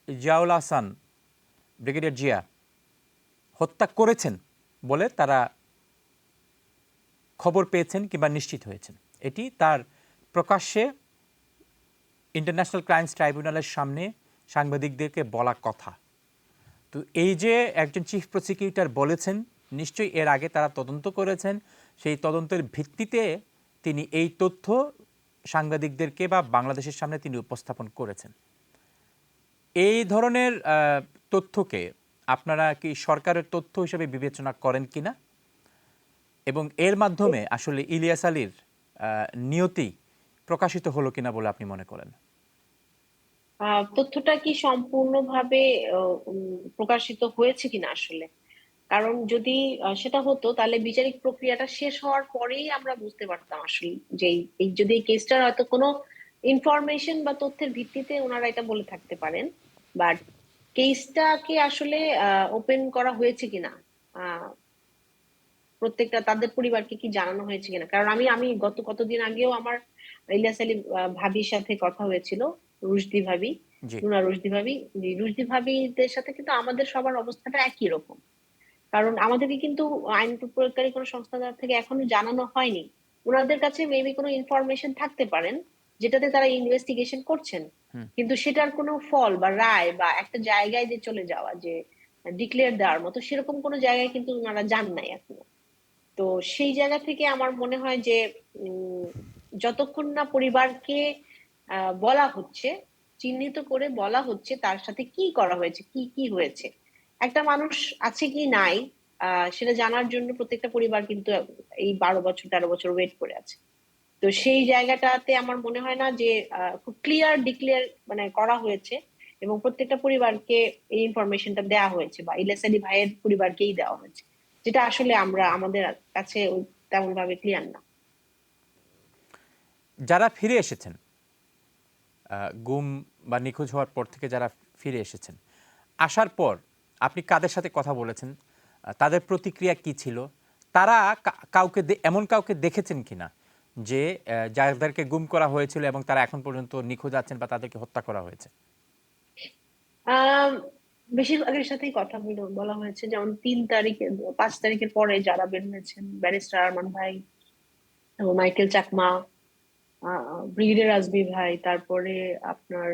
A: জিয়াউল হাসান, ব্রিগেডিয়ার জিয়া হত্যা করেছেন বলে তারা খবর পেয়েছেন কিংবা নিশ্চিত হয়েছেন। এটি তার প্রকাশ্যে ইন্টারন্যাশনাল ক্রাইমস ট্রাইব্যুনালের সামনে সাংবাদিকদেরকে বলা কথা। তো এই যে একজন চিফ প্রসিকিউটর বলেছেন, নিশ্চয়ই এর আগে তারা তদন্ত করেছেন, সেই তদন্তের ভিত্তিতে তিনি এই তথ্য সাংবাদিকদেরকে বা বাংলাদেশের সামনে তিনি উপস্থাপন করেছেন। এই ধরনের তথ্যকে আপনারা কি সরকারের তথ্য হিসেবে বিবেচনা করেন কিনা, এবং এর মাধ্যমে আসলে ইলিয়াস আলীর নিয়তি প্রকাশিত হলো কিনা বলে আপনি মনে করেন?
B: তথ্যটা কি সম্পূর্ণভাবে প্রকাশিত হয়েছে কিনা আসলে, কারণ যদি সেটা হতো তাহলে বিচারিক প্রক্রিয়াটা শেষ হওয়ার পরেই আমরা বুঝতে পারতাম আসলে যে এই যদি এই কেসটার হয়তো কোনো ইনফরমেশন বা তথ্যের ভিত্তিতে ওনারা এটা বলে থাকতে পারেন, বাট কেসটাকে আসলে ওপেন করা হয়েছে কিনা, প্রত্যেকটা তাদের পরিবারকে কি জানানো হয়েছে কিনা। কারণ আমি আমি গত কতদিন আগেও আমার ইলিয়াস আলী ভাবির সাথে কথা হয়েছিল, রুশদি ভাবি,
A: জি।
B: রুনা রুশদি ভাবি। রুশদি ভাবিদের সাথে কিন্তু আমাদের সবার অবস্থাটা একই রকম, কারণ আমাদেরকে কিন্তু আইন প্রয়োগকারী কোনো সংস্থা থেকে এখনো জানানো হয়নি। ওনাদের কাছে মেবি কোনো ইনফরমেশন থাকতে পারেন যেটাতে তারা ইনভেস্টিগেশন করছেন, কিন্তু সেটার কোনো ফল বা রায় বা একটা জায়গায় যে চলে যাওয়া, যে ডিক্লেয়ার দেওয়ার মতো সেরকম কোনো জায়গায় কিন্তু ওনারা যান নাই এখনো। তো সেই জায়গা থেকে আমার মনে হয় যে উম, যতক্ষণ না পরিবারকে বলা হচ্ছে, চিহ্নিত করে বলা হচ্ছে তার সাথে কি করা হয়েছে, কি কি হয়েছে, একটা মানুষ আছে কি নাই সেটা জানার জন্য প্রত্যেকটা পরিবার কিন্তু এই 12 বছর 13 বছর ওয়েট করে আছে। তো সেই জায়গাটাতে আমার মনে হয় না যে খুব ক্লিয়ার ডিক্লেয়ার মানে করা হয়েছে এবং প্রত্যেকটা পরিবারকে এই ইনফরমেশনটা দেওয়া হয়েছে, বা ইলিয়াস আলী ভাইয়ের পরিবারকেই দেওয়া হয়েছে, যেটা আসলে আমরা আমাদের কাছে তেমন ভাবে ক্লিয়ার না।
A: যারা ফিরে এসেছেন গুম বা নিখোঁজ হওয়ার পর থেকে, যারা ফিরে এসেছেন, আসার পর আপনি কাদের সাথে কথা বলেছেন, তাদের প্রতিক্রিয়া কি ছিল? তারা কাউকে এমন কাউকে দেখেছেন কিনা যে যাদেরকে গুম করা হয়েছিল এবং তারা এখন পর্যন্ত নিখোঁজ আছেন বা তাদেরকে হত্যা করা হয়েছে?
B: আহ বেশিরভাগের সাথেই কথা বলা হয়েছে, যেমন 3 তারিখে 5 তারিখের পরে যারা বের হয়েছেন, ব্যারিস্টার আরমান ভাই এবং মাইকেল চাকমা, ব্রিগেডিয়ার আজমি ভাই, তারপরে আপনার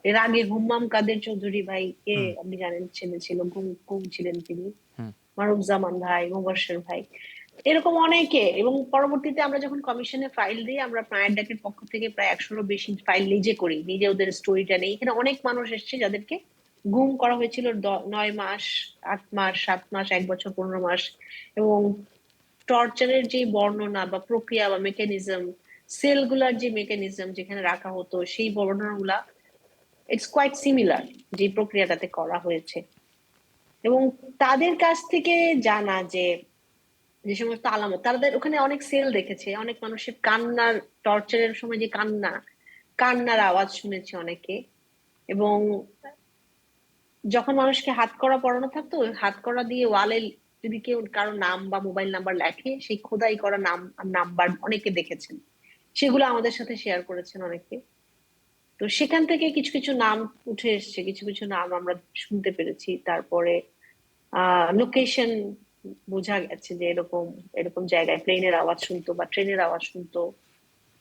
B: এর আগে হুম্মাম কাদের চৌধুরী ভাই কে
A: হুম।
B: আপনি জানেন, ছেলে ছিল, গুম গুম ছিলেন তিনি,
A: হুম।
B: মারুফ জামান ভাই, মুবাশশির ভাই, এরকম অনেকে। এবং পরবর্তীতে আমরা যখন কমিশনে ফাইল দিই, আমরা প্রায় ডাকের পক্ষ থেকে প্রায় 100-এরও বেশি ফাইল নিজে করি, নিজে ওদের স্টোরিটা নেই। এখানে অনেক মানুষ এসেছে যাদেরকে গুম করা হয়েছিল 9 মাস, 8 মাস, 7 মাস, 1 বছর, 15 মাস। এবং টর্চারের যে বর্ণনা বা প্রক্রিয়া বা মেকানিজম, সেলগুলার যে মেকানিজম যেখানে রাখা হতো, সেই বর্ণনাগুলা ইটস কোয়াইট সিমিলার যে প্রক্রিয়াটাতে করা হয়েছে। এবং তাদের কাছ থেকে জানা যে যে সমস্ত আলামত, তাদের ওখানে অনেক সেল দেখেছে, অনেক মানুষের কান্নার, টর্চারের সময় যে কান্নার আওয়াজ শুনেছে অনেকে। এবং যখন মানুষকে হাতকড়া পরানো থাকতো, ওই হাতকড়া দিয়ে ওয়ালে যদি কেউ কারো নাম বা মোবাইল নাম্বার লেখে, সেই খোদাই করা নাম নাম্বার অনেকে দেখেছেন, সেগুলো আমাদের সাথে শেয়ার করেছেন অনেকে। তো সেখান থেকে কিছু কিছু নাম উঠে এসেছে, কিছু কিছু নাম আমরা শুনতে পেরেছি। তারপরে লোকেশন বোঝা গেছে যে এরকম এরকম জায়গায় প্লেনের আওয়াজ শুনতো বা ট্রেনের আওয়াজ শুনতো,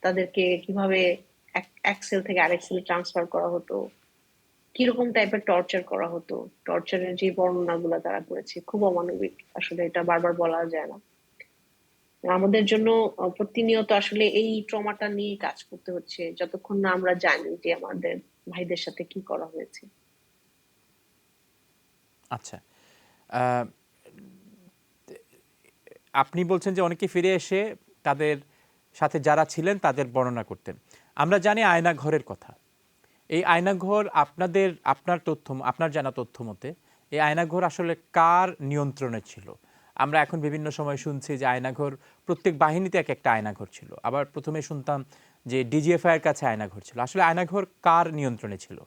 B: তাদেরকে কিভাবে এক সেল থেকে আরেক সেল ট্রান্সফার করা হতো, কিরকম টাইপের টর্চার করা হতো। টর্চারের যে বর্ণনাগুলো তারা করেছে খুব অমানবিক, আসলে এটা বারবার বলা যায় না। আমাদের জন্য প্রতিনিয়ত আসলে এই ট্রমাটা নিয়ে কাজ করতে হচ্ছে যতক্ষণ না আমরা জানি যে আমাদের ভাইদের সাথে কি করা হয়েছে।
A: আচ্ছা, আহ, আপনি বলছেন যে অনেকে ফিরে এসে তাদের সাথে যারা ছিলেন তাদের বর্ণনা করতেন। আমরা জানি আয়না ঘরের কথা। এই আয়নাঘর আপনার তথ্য, আপনার জানা তথ্য মতে এই আয়নাঘর আসলে কার নিয়ন্ত্রণে ছিল? আমরা এখন বিভিন্ন সময় শুনছি যে আয়নাঘর প্রত্যেক বাহিনীতে এক একটা আয়নাঘর ছিল, আবার প্রথমে শুনতাম যে ডিজিএফআই এর কাছে আয়নাঘর ছিল। আসলে আয়নাঘর কার নিয়ন্ত্রণে ছিল?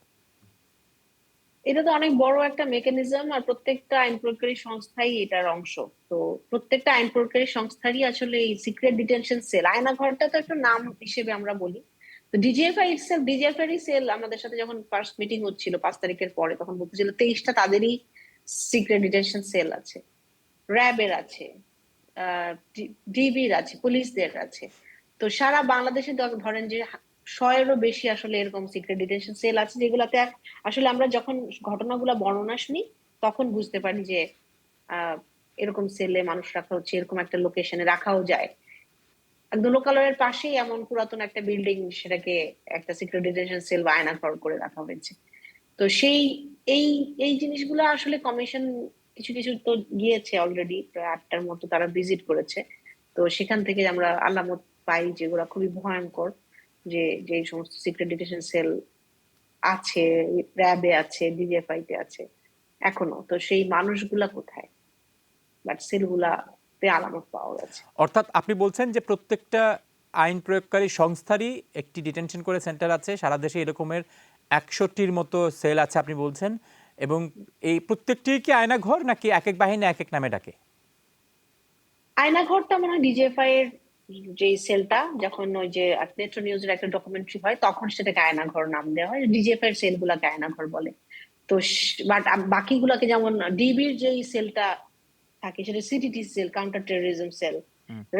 B: এটা তো অনেক বড় একটা মেকানিজম, আর প্রত্যেকটা আইন প্রয়োগকারী সংস্থাই এটার অংশ। তো প্রত্যেকটা আইন প্রয়োগকারী সংস্থারই আসলে এই সিক্রেট ডিটেনশন সেল, আয়না ঘরটা তো একটা নাম হিসেবে আমরা বলি, তো ডিজিএফআই সেল আমাদের সাথে যখন ফার্স্ট মিটিং হচ্ছিল 5 তারিখের পরে, তখন বলতেছিল 23টা তাদেরই সিক্রেট ডিটেনশন সেল আছে, র্যাবের আছে, ডিবির আছে, পুলিশদের আছে। তো সারা বাংলাদেশে ধরেন যে 100-এরও বেশি আসলে এরকম সিক্রেট ডিটেনশন সেল আছে, যেগুলাতে আসলে আমরা যখন ঘটনাগুলো বর্ণনা শুনি তখন বুঝতে পারি যে আহ এরকম সেলে মানুষ রাখা হচ্ছে, এরকম একটা লোকেশনে রাখাও যায়। একদম লোকালয়ের পাশেই এমন পুরাতন একটা বিল্ডিং, সেটাকে একটা সিক্রেট ডিটেনশন সেল বা আয়নাঘর করে রাখা হয়েছে। তো এই এই জিনিসগুলো আসলে কমিশন কিছু কিছু তো গিয়েছে অলরেডি, প্রায় 8টার মতো তারা ভিজিট করেছে। তো সেখান থেকে আমরা আলামত পাই যেগুলো খুবই ভয়ঙ্কর, যে যে সমস্ত সিক্রেট ডিটেনশন সেল আছে, র্যাবে আছে, ডিজিএফআই তে আছে এখনো, তো সেই মানুষগুলা কোথায়? বাট সেলগুলাতে আলামত পাওয়া গেছে।
A: অর্থাৎ আপনি বলছেন যে প্রত্যেকটা আইন প্রয়োগকারী সংস্থারই একটি ডিটেনশন করে সেন্টার আছে, সারা দেশে এরকমের 61টির মতো সেল আছে আপনি বলছেন, এবং এই প্রত্যেকটি কি আয়নাঘর নাকি এক এক বাহিনী এক এক নামে ডাকে?
B: আয়নাঘরটা মনে হয় ডিজিএফআই এর যে সেলটা, যখন ওই যে মেট্রো নিউজের একটা ডকুমেন্টারি হয় তখন সেটাকে আয়নাঘর নাম দেওয়া হয়, ডিজিএফআই এর সেল গুলাকে আয়নাঘর বলে। তো বাট বাকিগুলোকে, যেমন ডিবির যে সেলটা থাকে সেটা সিটিটি সেল, কাউন্টার টেরোরিজম সেল।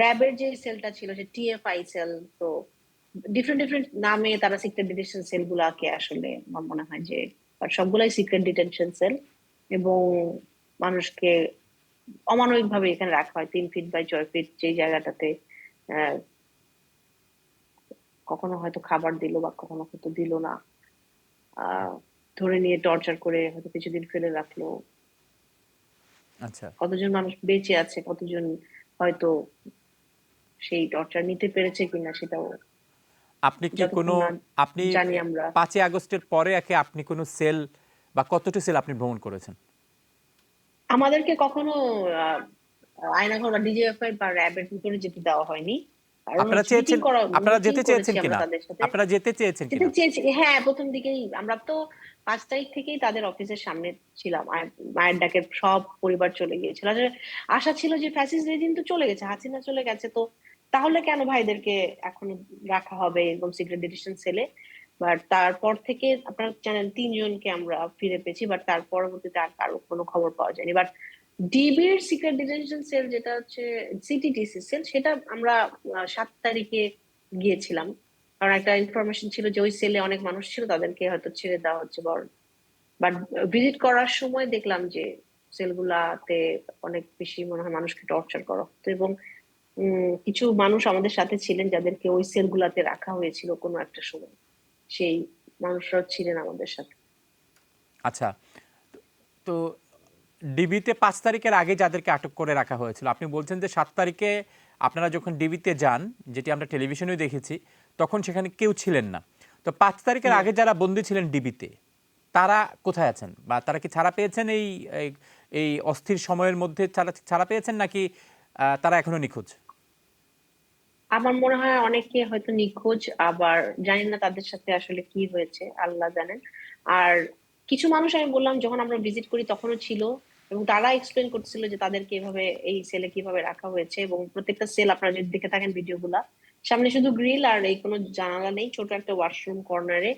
B: র্যাবের যে সেলটা ছিল সে টিএফআই সেল। তো ডিফারেন্ট ডিফারেন্ট নামে তারা সিক্রেট ডিটেনশন সেল গুলাকে আসলে, আমার মনে হয় যে সবগুলাই সিক্রেট ডিটেনশন সেল, এবং মানুষকে অমানবিক ভাবে এখানে রাখা হয় 3 ফিট বাই 6 ফিট, যেই জায়গাটাতে আহ, কখনো হয়তো খাবার দিল বা কখনো হয়তো দিল না, ধরে নিয়ে টর্চার করে হয়তো কিছুদিন ফেলে রাখলো।
A: আচ্ছা,
B: কতজন মানুষ বেঁচে আছে, কতজন হয়তো সেই টর্চার নিতে পেরেছে কিনা সেটাও
A: আপনি কি কোনো
B: যতক্ষণ না
A: আপনি
B: জানি আমরা।
A: 5ই আগস্টের পরে একে আপনি কোনো সেল বা কতটি সেল আপনি ভ্রমণ করেছেন?
B: আমাদেরকে কখনো আহ, আয়নাঘর বা ডিজিএফআই বা র্যাবের ভিতরে যেতে দেওয়া হয়নি, কারণ
A: আপনারা
B: হচ্ছে
A: চেয়েছেন, আপনারা
B: মিটিং
A: যেতে
B: করেছি
A: চেয়েছেন
B: আমরা
A: কিনা?
B: তাদের সাথে।
A: আপনারা যেতে চেয়েছেন
B: যেতে
A: কিনা?
B: চেয়েছি, হ্যাঁ, প্রথম দিকেই আমরা তো 5 তারিখ থেকেই তাদের অফিসের সামনে ছিলাম। মায়ের ডাকে সব পরিবার চলে গিয়েছিল। আসলে আশা ছিল যে ফ্যাসিস্ট রেজিম তো চলে গেছে, হাসিনা চলে গেছে, তো তাহলে কেন ভাইদেরকে এখনো রাখা হবে এরকম সিক্রেট ডিটেনশন সেলে? বাট তারপর থেকে আপনারা জানেন 3জনকে আমরা ফিরে পেয়েছি, বাট তার পরবর্তীতে আর কারো কোনো খবর পাওয়া যায়নি। But Dibir secret detention sell যেটা হচ্ছে সিটিটিসি সেল, সেটা আমরা 7 তারিখে গিয়েছিলাম, কারণ একটা ইনফরমেশন ছিল যে ওই সেলে অনেক মানুষ ছিল, তাদেরকে হয়তো ছেড়ে দেওয়া হচ্ছে বরং। বাট ভিজিট করার সময় দেখলাম যে সেলগুলাতে অনেক বেশি মনে হয় মানুষকে টর্চার করা হতো, এবং কিছু মানুষ আমাদের সাথে ছিলেন যাদেরকে ওই সেলগুলাতে রাখা হয়েছিল কোনো একটা সময়, সেই মানুষরাও ছিলেন আমাদের সাথে।
A: আচ্ছা, তো ডিবিতে 5 তারিখের আগে যাদেরকে আটক করে রাখা হয়েছিল, আপনি বলছেন যে 7 তারিখে আপনারা যখন ডিবিতে যান, যেটি আমরা টেলিভিশনেও দেখেছি, তখন সেখানে কেউ ছিলেন না। তো 5 তারিখের
B: হুম।
A: আগে যারা বন্দী ছিলেন ডিবিতে, তারা কোথায় আছেন, বা তারা কি ছাড়া পেয়েছেন এই এই এই অস্থির সময়ের মধ্যে ছাড়া ছাড়া পেয়েছেন, নাকি তারা এখনো নিখোঁজ?
B: আমার মনে হয় অনেকে হয়তো নিখোঁজ, আবার জানি না তাদের সাথে আসলে কি হয়েছে, আল্লাহ জানেন। আর কিছু মানুষ, আমি বললাম যখন আমরা ভিজিট করি তখনও ছিল, এবং তারা এক্সপ্লেন করছিল যে তাদেরকে এভাবে এই সেলে কিভাবে রাখা হয়েছে, এবং প্রত্যেকটা সেল আপনারা যদি দেখে থাকেন ভিডিওগুলা, সামনে শুধু গ্রিল আর এই কোনো জানালা নেই, ছোট একটা ওয়াশরুম কর্নারে।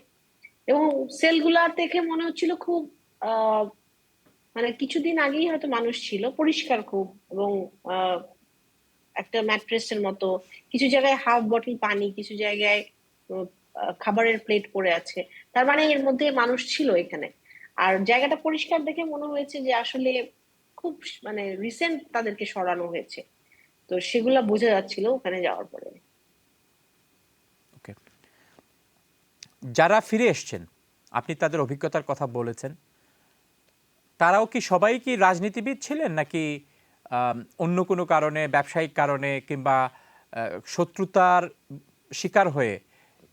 B: এবং সেলগুলা দেখে মনে হচ্ছিল খুব আহ মানে কিছুদিন আগেই হয়তো মানুষ ছিল, পরিষ্কার খুব, এবং একটা ম্যাট্রেসের মতো, কিছু জায়গায় হাফ বটল পানি, কিছু জায়গায় উম, খাবারের প্লেট পড়ে আছে। তার মানে এর মধ্যে মানুষ ছিল এখানে। আর জায়গাটা পরিষ্কার দেখে মনে হয়েছে যে আসলে খুব মানে রিসেন্ট তাদেরকে সরানো হয়েছে। তো সেগুলা বোঝা যাচ্ছিল ওখানে যাওয়ার পরে।
A: ওকে, যারা ফিরে এসছেন, আপনি তাদের অভিজ্ঞতার কথা বলেছেন, তারাও কি সবাই কি রাজনীতিবিদ ছিলেন, নাকি অন্য কোনো কারণে, ব্যবসায়িক কারণে, কিংবা শত্রুতার শিকার হয়ে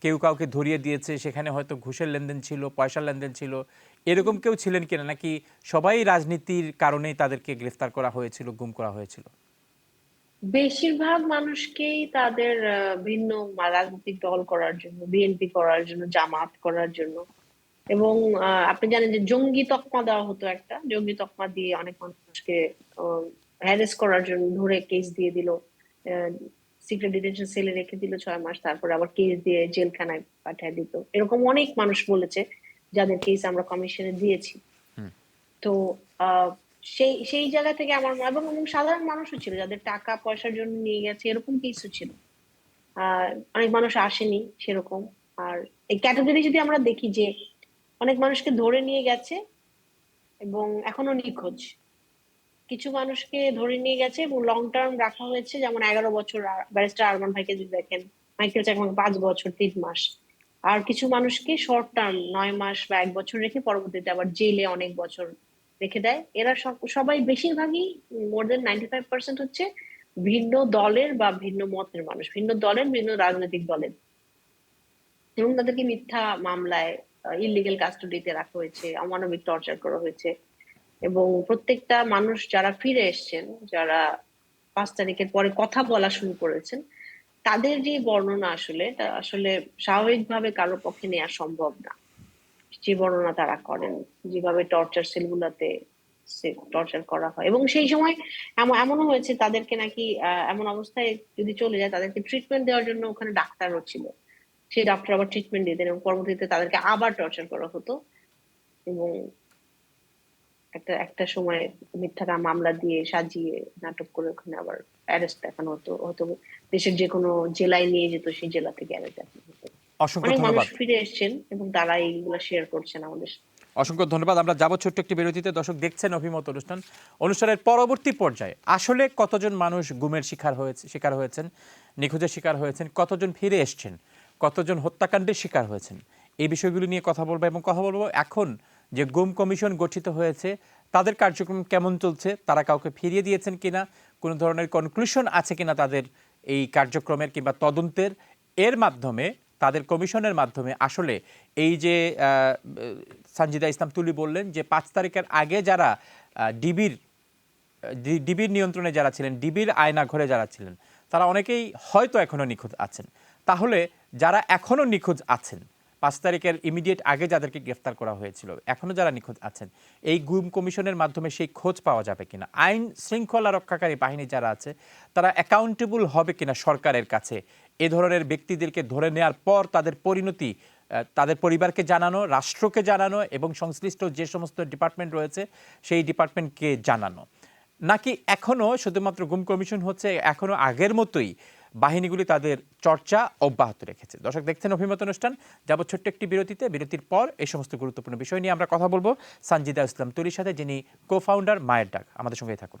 A: কেউ কাউকে ধরিয়ে দিয়েছে, সেখানে হয়তো ঘুষের লেনদেন ছিল, পয়সার লেনদেন ছিল, এরকম কেউ ছিলেন কিনা, নাকি সবাই রাজনীতির কারণেই তাদেরকে গ্রেফতার করা হয়েছিল, গুম করা হয়েছিল?
B: বেশিরভাগ মানুষকেই তাদের ভিন্ন রাজনৈতিক দল করার জন্য, বিএনপি করার জন্য, জামাত করার জন্য, এবং আপনি জানেন যে জঙ্গি তকমা দেওয়া হতো, একটা জঙ্গি তকমা দিয়ে অনেক মানুষকে হ্যারেস করার জন্য ধরে কেস দিয়ে দিল। সিক্রেট ডিটেনশন সেলে রেখে দিল 6 মাস, তারপর আবার কেস দিয়ে জেলখানায় পাঠিয়ে দিত। এরকম অনেক মানুষ বলেছে যাদের কেস আমরা কমিশনে দিয়েছি। তো আহ, সেই সেই জায়গা থেকে আমার এবং সাধারণ মানুষও ছিল যাদের টাকা পয়সার জন্য নিয়ে গেছে, এরকম কিছু ছিল। অনেক মানুষ আসেনি সেরকম। আর এই ক্যাটাগরি যদি আমরা দেখি যে অনেক মানুষকে ধরে নিয়ে গেছে এবং এখনো নিখোঁজ, কিছু মানুষকে ধরে নিয়ে গেছে এবং লং টার্ম রাখা হয়েছে, যেমন 11 বছর ব্যারিস্টার আরমান ভাইকে যদি দেখেন, মাইকেল চাকমাকে 5 বছর 3 মাস। আর কিছু মানুষকে শর্ট টার্ম 9 মাস বা 1 বছর রেখে পরবর্তীতে আবার জেলে অনেক বছর রেখে দেয়। এরা সবাই বেশিরভাগই, মোর দেন 95% হচ্ছে ভিন্ন দলের বা ভিন্ন মতের মানুষ, ভিন্ন দলের, ভিন্ন রাজনৈতিক দলের। এবং তাদেরকে মিথ্যা মামলায় ইলিগেল কাস্টডিতে রাখা হয়েছে, অমানবিক টর্চার করা হয়েছে। এবং প্রত্যেকটা মানুষ যারা ফিরে এসেছেন, যারা 5 তারিখের পরে কথা বলা শুরু করেছেন, তাদের যে বর্ণনা আসলে তা আসলে স্বাভাবিকভাবে কারোর পক্ষে নেওয়া সম্ভব না। যে বর্ণনা তারা করেন, যেভাবে টর্চার সেলগুলোতে টর্চার করা হয়। এবং সেই সময় এমনও হয়েছে তাদেরকে নাকি এমন অবস্থায় যদি চলে যায়, তাদেরকে ট্রিটমেন্ট দেওয়ার জন্য ওখানে ডাক্তারও ছিল, সেই ডাক্তার আবার ট্রিটমেন্ট দিতেন এবং পরবর্তীতে তাদেরকে আবার টর্চার করা হতো। এবং একটা একটা সময় মিথ্যা মামলা দিয়ে সাজিয়ে নাটক করে ওখানে আবার অ্যারেস্ট দেখানো হতো, হয়তো দেশের যে কোনো জেলায় নিয়ে যেত, সেই জেলা থেকে অ্যারেস্ট দেখানো হতো।
A: অসংখ্য
B: অনেক মানুষ
A: ধন্যবাদ।
B: ফিরে এসেছেন এবং তারা এইগুলো শেয়ার করছেন আমাদের সাথে।
A: অসংখ্য ধন্যবাদ। আমরা যাব ছোট্ট একটি বিরতিতে। দর্শক দেখছেন অভিমত অনুষ্ঠান। অনুষ্ঠানের পরবর্তী পর্যায়ে আসলে কতজন মানুষ গুমের শিকার হয়েছেন, নিখোঁজের শিকার হয়েছেন, কতজন ফিরে এসছেন, কতজন হত্যাকাণ্ডের শিকার হয়েছেন, এই বিষয়গুলো নিয়ে কথা বলবো। এবং কথা বলবো এখন যে গুম কমিশন গঠিত হয়েছে তাদের কার্যক্রম কেমন চলছে, তারা কাউকে ফিরিয়ে দিয়েছেন কিনা, কোনো ধরনের কনক্লুশন আছে কিনা তাদের এই কার্যক্রমের কিংবা তদন্তের, এর মাধ্যমে তাদের কমিশনের মাধ্যমে আসলে এই যে সানজিদা ইসলাম তুলি বললেন যে 5 তারিখের আগে যারা ডিবির নিয়ন্ত্রণে যারা ছিলেন, ডিবির আয়নাঘরে যারা ছিলেন, তারা অনেকেই হয়তো এখনো নিখোঁজ আছেন। তাহলে যারা এখনো নিখোঁজ আছেন, 5 তারিখের ইমিডিয়েট আগে যাদেরকে গ্রেফতার করা হয়েছিল, এখনো যারা নিখোঁজ আছেন, এই গুম কমিশনের মাধ্যমে সেই খোঁজ পাওয়া যাবে কিনা, আইন শৃঙ্খলা রক্ষাকারী বাহিনী যারা আছে তারা অ্যাকাউন্টেবল হবে কিনা সরকারের কাছে, এ ধরনের ব্যক্তিদেরকে ধরে নেওয়ার পর তাদের পরিণতি তাদের পরিবারকে জানানো, রাষ্ট্রকে জানানো এবং সংশ্লিষ্ট যে সমস্ত ডিপার্টমেন্ট রয়েছে সেই ডিপার্টমেন্টকে জানানো, নাকি এখনো শুধুমাত্র গুম কমিশন হচ্ছে, এখনো আগের মতোই বাহিনীগুলি তাদের চর্চা অব্যাহত রেখেছে। দর্শক দেখছেন অভিমত অনুষ্ঠান। যাব ছোট্ট একটি বিরতিতে। বিরতির পর এই সমস্ত গুরুত্বপূর্ণ বিষয় নিয়ে আমরা কথা বলবো সানজিদা ইসলাম তুলির সাথে, যিনি কো ফাউন্ডার মায়ের ডাক। আমাদের সঙ্গেই থাকুন।